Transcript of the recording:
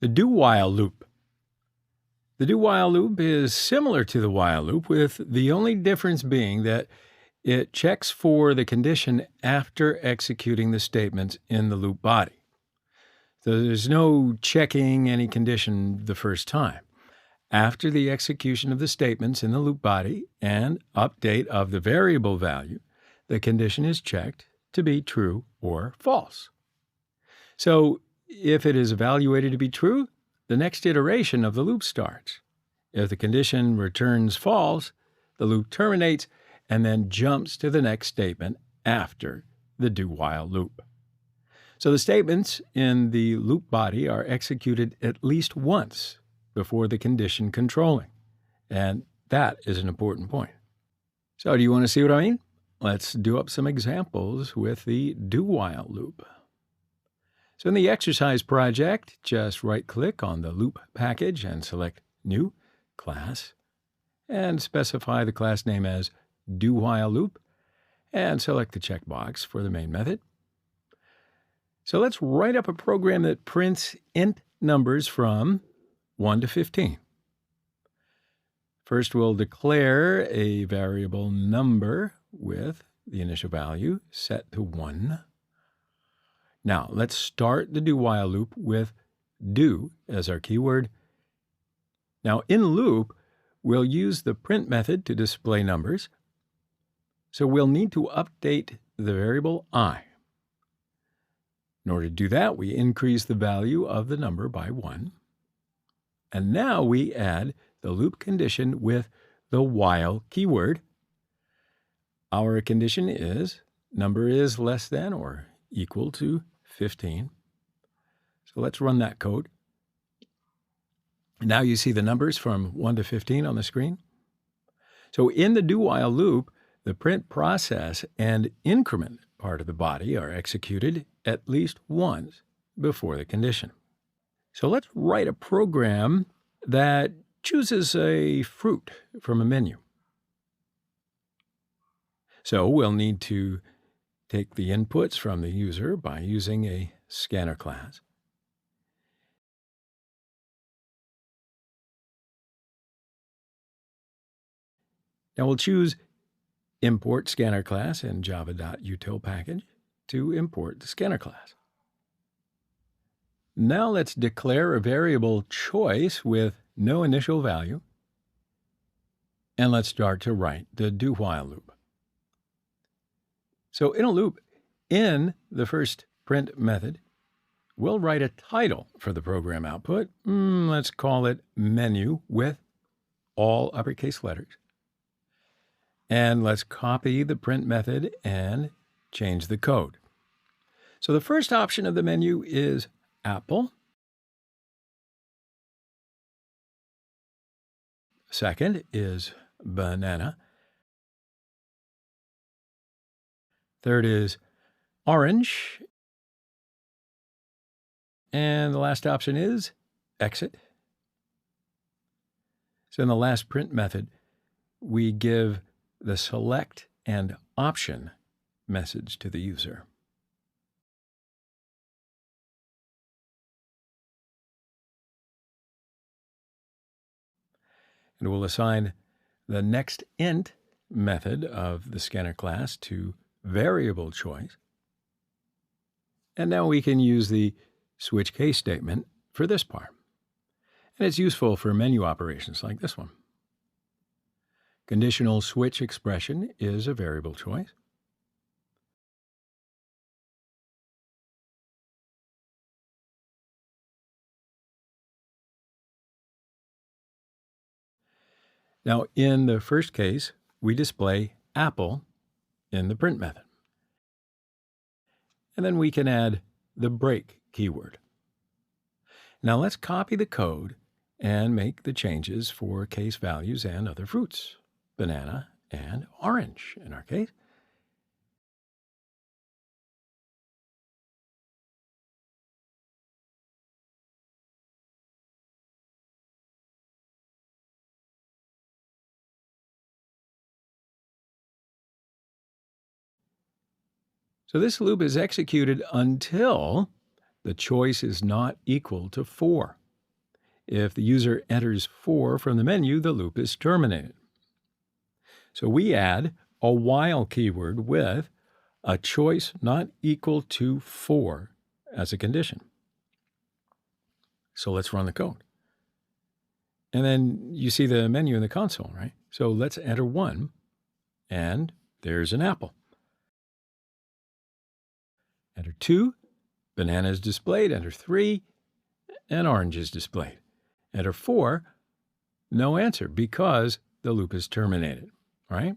The do-while loop. The do-while loop is similar to the while loop, with the only difference being that it checks for the condition after executing the statements in the loop body. So there's no checking any condition the first time. After the execution of the statements in the loop body and update of the variable value, the condition is checked to be true or false. So if it is evaluated to be true, the next iteration of the loop starts. If the condition returns false, the loop terminates and then jumps to the next statement after the do-while loop. So the statements in the loop body are executed at least once before the condition controlling, and that is an important point. So do you want to see what I mean? Let's do up some examples with the do-while loop. So in the exercise project, just right-click on the loop package and select New Class, and specify the class name as do-while loop, and select the checkbox for the main method. So let's write up a program that prints int numbers from 1 to 15. First, we'll declare a variable number with the initial value set to 1. Now, let's start the do-while loop with do as our keyword. Now, in loop, we'll use the print method to display numbers. So we'll need to update the variable I. In order to do that, we increase the value of the number by 1. And now we add the loop condition with the while keyword. Our condition is number is less than or equal to 15. So let's run that code. Now you see the numbers from 1 to 15 on the screen. So in the do-while loop, the print process and increment part of the body are executed at least once before the condition. So let's write a program that chooses a fruit from a menu. So we'll need to take the inputs from the user by using a scanner class. Now we'll choose import scanner class in java.util package to import the scanner class. Now let's declare a variable choice with no initial value, and let's start to write the do-while loop. So in a loop, in the first print method, we'll write a title for the program output. Let's call it menu with all uppercase letters. And let's copy the print method and change the code. So the first option of the menu is apple. Second is banana. Third is orange. And the last option is exit. So in the last print method, we give the select and option message to the user. And we'll assign the next int method of the scanner class to variable choice. And now we can use the switch case statement for this part. And it's useful for menu operations like this one. Conditional switch expression is a variable choice. Now, in the first case, we display apple in the print method. And then we can add the break keyword. Now let's copy the code and make the changes for case values and other fruits, banana and orange in our case. So this loop is executed until the choice is not equal to 4. If the user enters 4 from the menu, the loop is terminated. So we add a while keyword with a choice not equal to 4 as a condition. So let's run the code. And then you see the menu in the console, right? So let's enter 1, and there's an apple. Enter 2, banana is displayed. Enter 3, an orange is displayed. Enter 4, no answer because the loop is terminated, all right?